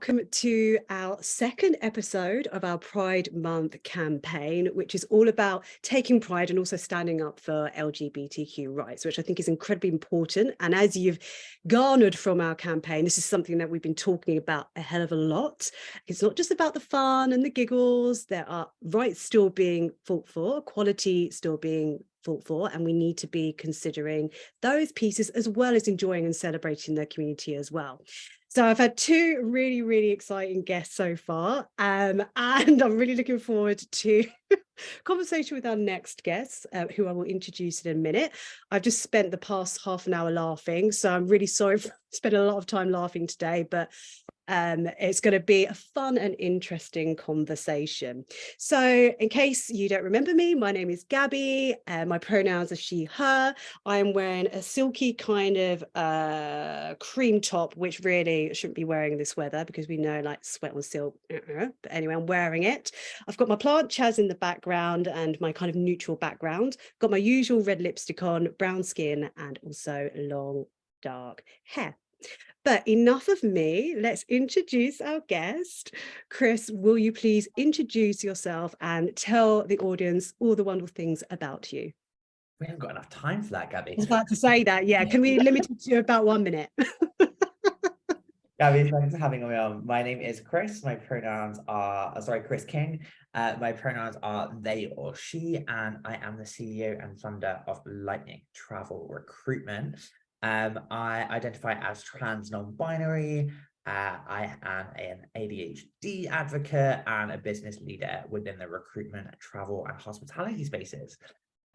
welcome to our second episode of our Pride Month campaign, which is all about taking pride and also standing up for LGBTQ rights, which I think is incredibly important. And as you've garnered from our campaign, this is something that we've been talking about a hell of a lot. It's not just about the fun and the giggles. There are rights still being fought for, equality still being fought for, and we need to be considering those pieces as well as enjoying and celebrating their community as well. So I've had two really, really exciting guests so far, and I'm really looking forward to conversation with our next guest, who I will introduce in a minute. I've just spent the past half an hour laughing, so I'm really sorry for spending a lot of time laughing today, but it's going to be a fun and interesting conversation. So in case you don't remember me, my name is Gabby. My pronouns are she, her. I'm wearing a silky kind of cream top, which really shouldn't be wearing this weather because we know like sweat on silk. But anyway, I'm wearing it. I've got my plant chaz in the background and my kind of neutral background. Got my usual red lipstick on, brown skin, and also long dark hair. But enough of me, let's introduce our guest. Chris, will you please introduce yourself and tell the audience all the wonderful things about you? We haven't got enough time for that, Gabby. I was about to say that, yeah. Can we limit it to about 1 minute? Gabby, thanks for having me on. My name is Chris. My pronouns are, Chris King. My pronouns are they or she, and I am the CEO and founder of Lightning Travel Recruitment. I identify as trans non-binary. I am an ADHD advocate and a business leader within the recruitment, travel, and hospitality spaces.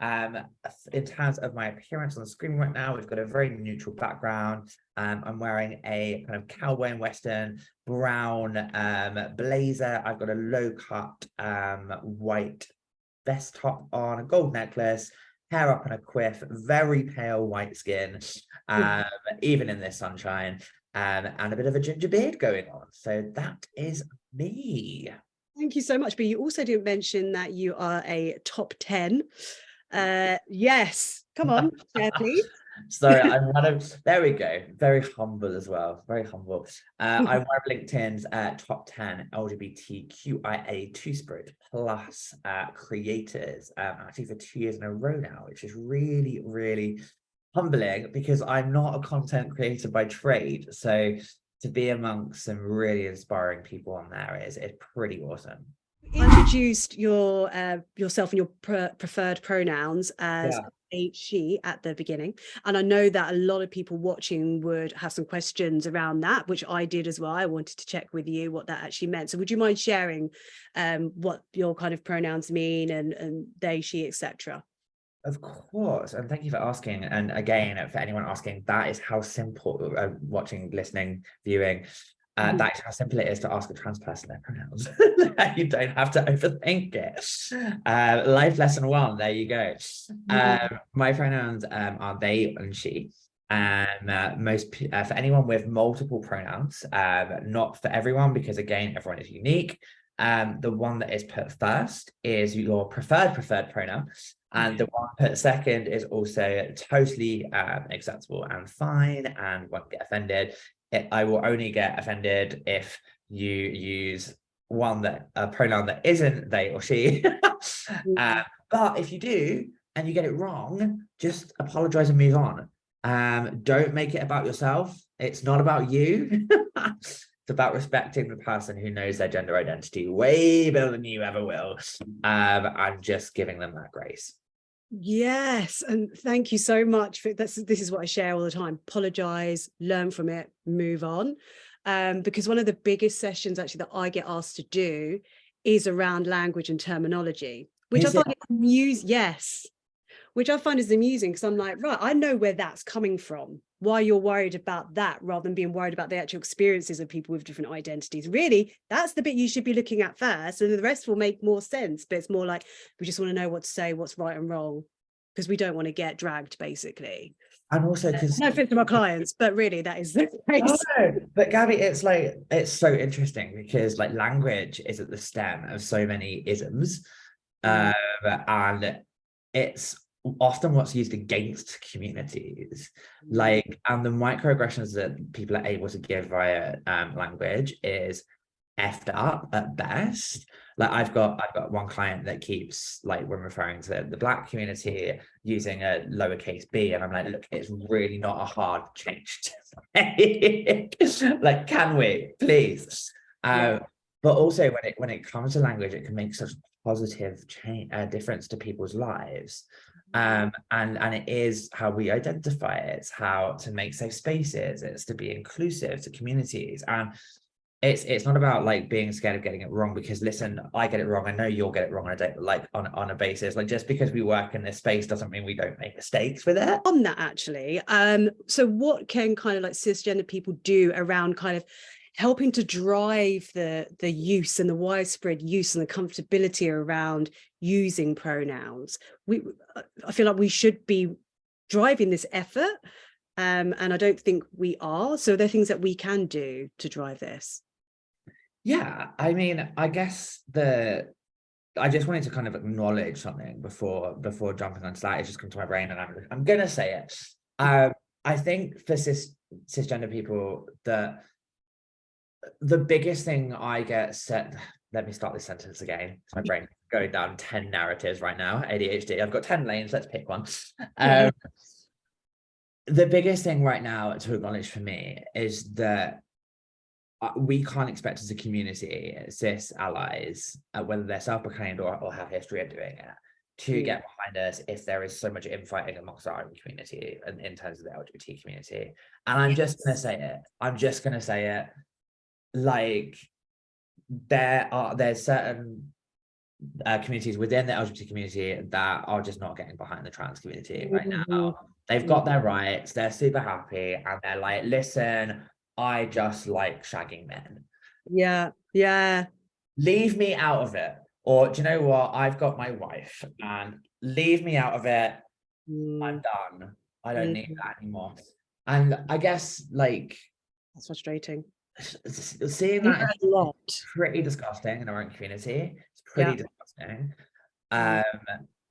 In terms of my appearance on the screen right now, we've got a very neutral background. I'm wearing a kind of cowboy and western brown blazer. I've got a low-cut white vest top on, a gold necklace, hair up in a quiff, very pale white skin, even in this sunshine, and a bit of a ginger beard going on. So that is me. Thank you so much. But you also didn't mention that you are a top 10. Yes, come on, share, please. Sorry, I'm one of, there we go, very humble as well, very humble. I'm one of LinkedIn's top 10 LGBTQIA Two-Spirit plus creators, actually for 2 years in a row now, which is really, really humbling because I'm not a content creator by trade. So to be amongst some really inspiring people on there is pretty awesome. Introduced yourself and your preferred pronouns as she at the beginning, and I know that a lot of people watching would have some questions around that, which I did as well. I wanted to check with you what that actually meant. So would you mind sharing what your kind of pronouns mean and they, she, etc.? Of course, and thank you for asking. And again, for anyone asking, that is how simple watching, listening, viewing. That is how simple it is to ask a trans person their pronouns. You don't have to overthink it. Life lesson 1, there you go. My pronouns are they and she. For anyone with multiple pronouns, not for everyone, because again, everyone is unique. The one that is put first is your preferred pronoun, and the one put second is also totally acceptable and fine and won't get offended. I will only get offended if you use a pronoun that isn't they or she. But if you do and you get it wrong, just apologize and move on. Don't make it about yourself. It's not about you. It's about respecting the person who knows their gender identity way better than you ever will, and just giving them that grace. Yes, and thank you so much for this is what I share all the time. Apologize, learn from it, move on. Because one of the biggest sessions actually that I get asked to do is around language and terminology, which I find which I find is amusing because I'm like, right, I know where that's coming from. Why you're worried about that rather than being worried about the actual experiences of people with different identities. Really, that's the bit you should be looking at first, and the rest will make more sense. But it's more like we just want to know what to say, what's right and wrong, because we don't want to get dragged, basically. And also because no offense to my clients, but really that is the case. No, but Gabby, it's so interesting because like language is at the stem of so many isms, and it's often what's used against communities, like, and the microaggressions that people are able to give via language is effed up at best. Like I've got one client that keeps, like, when referring to the Black community, using a lowercase b, and I'm like, look, it's really not a hard change to make. Like, can we please? But also when it comes to language, it can make such positive change, difference to people's lives. And it is how we identify it. It's how to make safe spaces. It's to be inclusive to communities. And it's not about like being scared of getting it wrong, because listen, I get it wrong, I know you'll get it wrong on a day, like on a basis, like, just because we work in this space doesn't mean we don't make mistakes with it. On that, actually, so what can kind of like cisgender people do around kind of helping to drive the use and the widespread use and the comfortability around using pronouns? I feel like we should be driving this effort, and I don't think we are. So there are things that we can do to drive this. Yeah, I mean, I guess I just wanted to kind of acknowledge something before jumping onto that. It just come to my brain, and I'm gonna say it. I think for cisgender people, the biggest thing I get set. Let me start this sentence again. It's my brain going down 10 narratives right now. ADHD. I've got 10 lanes. Let's pick one. The biggest thing right now to acknowledge for me is that we can't expect as a community, cis allies, whether they're self-proclaimed or have history of doing it, to get behind us if there is so much infighting amongst our own community and in terms of the LGBT community. And I'm just going to say it. I'm just going to say it. Like, there's certain communities within the LGBT community that are just not getting behind the trans community right now. They've got their rights. They're super happy. And they're like, listen, I just like shagging men. Yeah. Leave me out of it. Or do you know what? I've got my wife, and leave me out of it. I'm done. I don't need that anymore. And I guess, like, that's frustrating. Seeing that is a lot. Pretty disgusting in our own community. It's pretty disgusting. I'm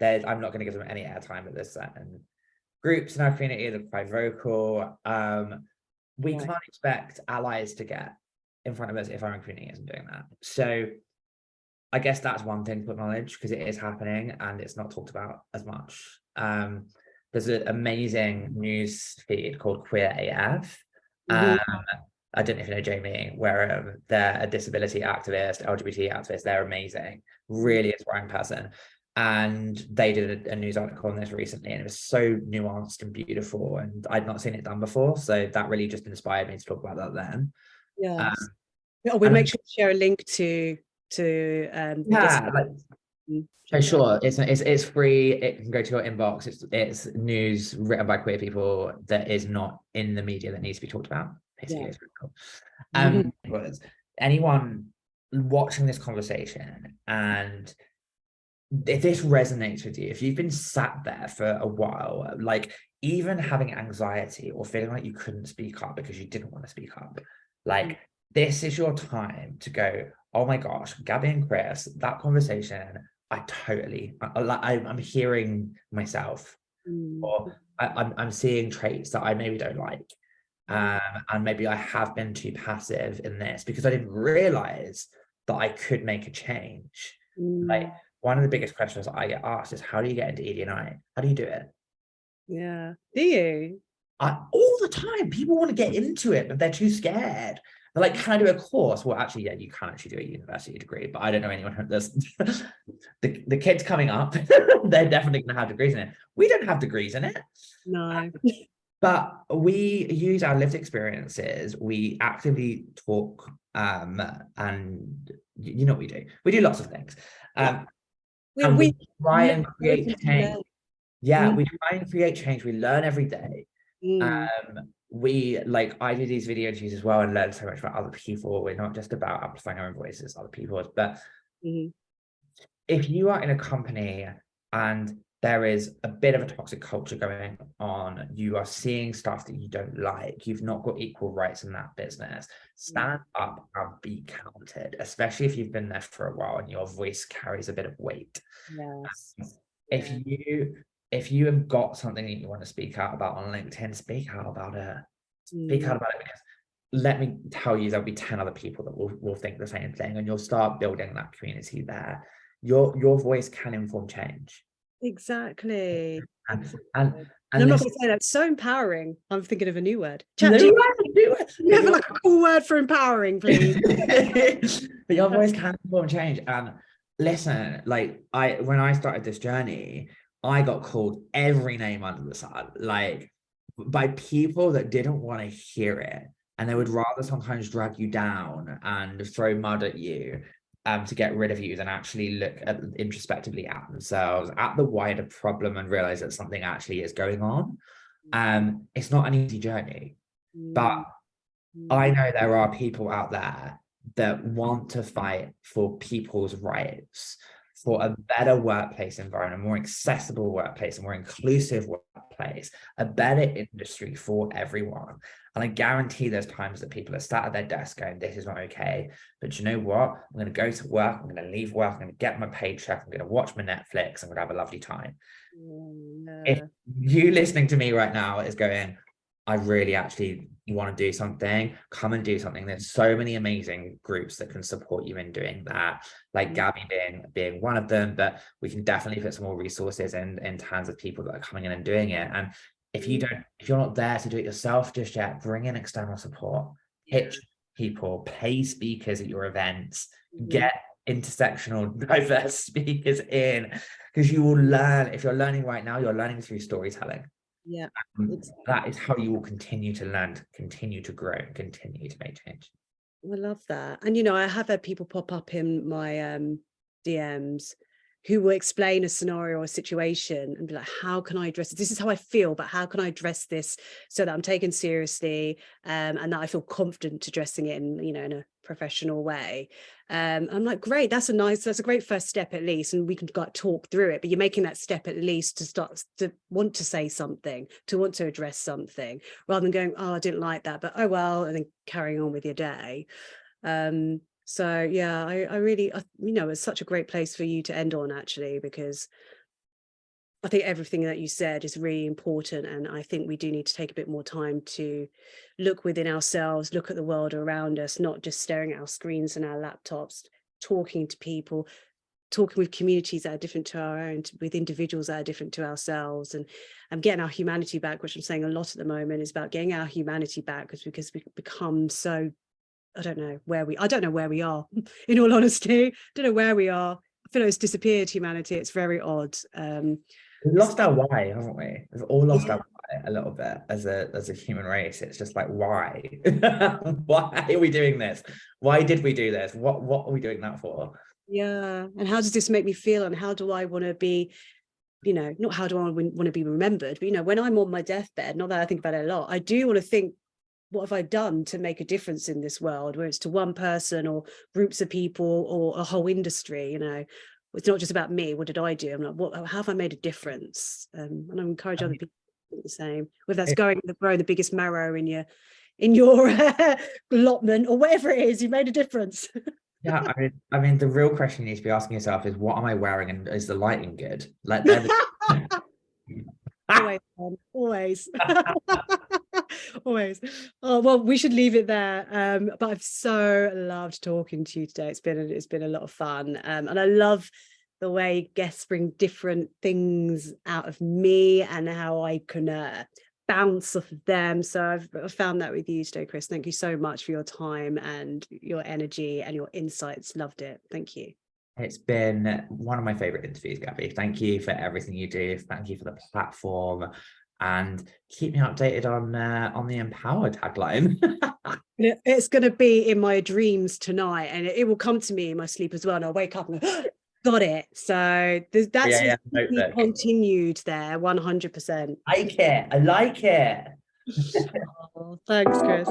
not going to give them any airtime at this certain groups in our community that are quite vocal. We can't expect allies to get in front of us if our own community isn't doing that. So I guess that's one thing to acknowledge, because it is happening and it's not talked about as much. There's an amazing news feed called Queer AF. I don't know if you know Jamie, where they're a disability activist, LGBT activist. They're amazing, really inspiring person. And they did a news article on this recently, and it was so nuanced and beautiful, and I'd not seen it done before. So that really just inspired me to talk about that then. Yes. We'll make sure to share a link to sure. It's free. It can go to your inbox. It's news written by queer people that is not in the media that needs to be talked about. Basically, it's really cool. Anyone watching this conversation, and if this resonates with you, if you've been sat there for a while, like even having anxiety or feeling like you couldn't speak up because you didn't want to speak up, like this is your time to go, oh my gosh, Gabby and Chris, that conversation, I'm hearing myself, or I'm seeing traits that I maybe don't like. And maybe I have been too passive in this because I didn't realize that I could make a change. Like, one of the biggest questions I get asked is, how do you get into ED&I? How do you do it? Yeah. Do you? All the time. People want to get into it, but they're too scared. They're like, can I do a course? Well, actually, yeah, you can actually do a university degree, but I don't know anyone who does. The kids coming up, they're definitely going to have degrees in it. We don't have degrees in it. No. But we use our lived experiences. We actively talk, and you know what we do. We do lots of things. We try and create change. Yeah, we try and create change. We learn every day. I do these video interviews as well and learn so much about other people. We're not just about amplifying our own voices, other people's. But if you are in a company and there is a bit of a toxic culture going on, you are seeing stuff that you don't like, you've not got equal rights in that business, stand up and be counted, especially if you've been there for a while and your voice carries a bit of weight. If you if you have got something that you want to speak out about on LinkedIn, speak out about it. Speak out about it, because let me tell you, there'll be 10 other people that will think the same thing, and you'll start building that community there. Your voice can inform change. Exactly. And Exactly. and, And and I'm not this, going to say that's so empowering. I'm thinking of a new word. no, ChatGPT. do You have it. like a cool word for empowering, please. But your voice can inform change. And listen, like when I started this journey, I got called every name under the sun, like by people that didn't want to hear it. And they would rather sometimes drag you down and throw mud at you to get rid of you than actually look at introspectively at themselves, at the wider problem, and realize that something actually is going on. It's not an easy journey, but I know there are people out there that want to fight for people's rights, for a better workplace environment, a more accessible workplace, a more inclusive workplace, a better industry for everyone. And I guarantee there's times that people are sat at their desk going, this is not okay. But you know what? I'm going to go to work. I'm going to leave work. I'm going to get my paycheck. I'm going to watch my Netflix. I'm going to have a lovely time. If you listening to me right now is going, I really actually want to do something, come and do something. There's so many amazing groups that can support you in doing that, like Gabby being one of them, but we can definitely put some more resources in terms of people that are coming in and doing it. And if you're not there to do it yourself just yet, bring in external support, pitch people, pay speakers at your events, get intersectional diverse speakers in, because you will learn. If you're learning right now, you're learning through storytelling. Yeah, that is how you will continue to learn, continue to grow, continue to make change. I love that. And I have had people pop up in my DMs who will explain a scenario or a situation and be like, how can I address it? This is how I feel, but how can I address this so that I'm taken seriously, and that I feel confident addressing it in a professional way. I'm like, great, that's a great first step at least, and we can talk through it. But you're making that step at least to start to want to say something, to want to address something, rather than going, oh, I didn't like that, but oh well, and then carrying on with your day. So yeah, I really, it's such a great place for you to end on, actually, because I think everything that you said is really important. And I think we do need to take a bit more time to look within ourselves, look at the world around us, not just staring at our screens and our laptops, talking to people, talking with communities that are different to our own, with individuals that are different to ourselves, and getting our humanity back, which I'm saying a lot at the moment is about getting our humanity back, because we've become so, I don't know where we are, in all honesty. I don't know where we are. I feel like it's disappeared, humanity. It's very odd. We've lost our why, haven't we? We've all lost our why a little bit as a human race. It's just like, why? Why are we doing this? Why did we do this? What are we doing that for? Yeah. And how does this make me feel? And how do I want to be, not how do I want to be remembered, but when I'm on my deathbed, not that I think about it a lot, I do want to think, what have I done to make a difference in this world, where it's to one person or groups of people or a whole industry? It's not just about me. What did I do? I'm like, how have I made a difference? And I encourage other people to do the same, whether that's growing the biggest marrow in your allotment or whatever it is. You made a difference. Yeah, I mean, the real question you need to be asking yourself is, what am I wearing, and is the lighting good? Like, they're always. Always. Oh, well, we should leave it there. But I've so loved talking to you today. It's been a lot of fun. And I love the way guests bring different things out of me and how I can bounce off of them. So I've found that with you today, Chris. Thank you so much for your time and your energy and your insights. Loved it. Thank you. It's been one of my favorite interviews, Gabby. Thank you for everything you do. Thank you for the platform, and keep me updated on the Empower tagline. It's going to be in my dreams tonight, and it will come to me in my sleep as well. And I'll wake up and go, got it. So that's continued there, 100%. I like it. Oh, thanks, Chris.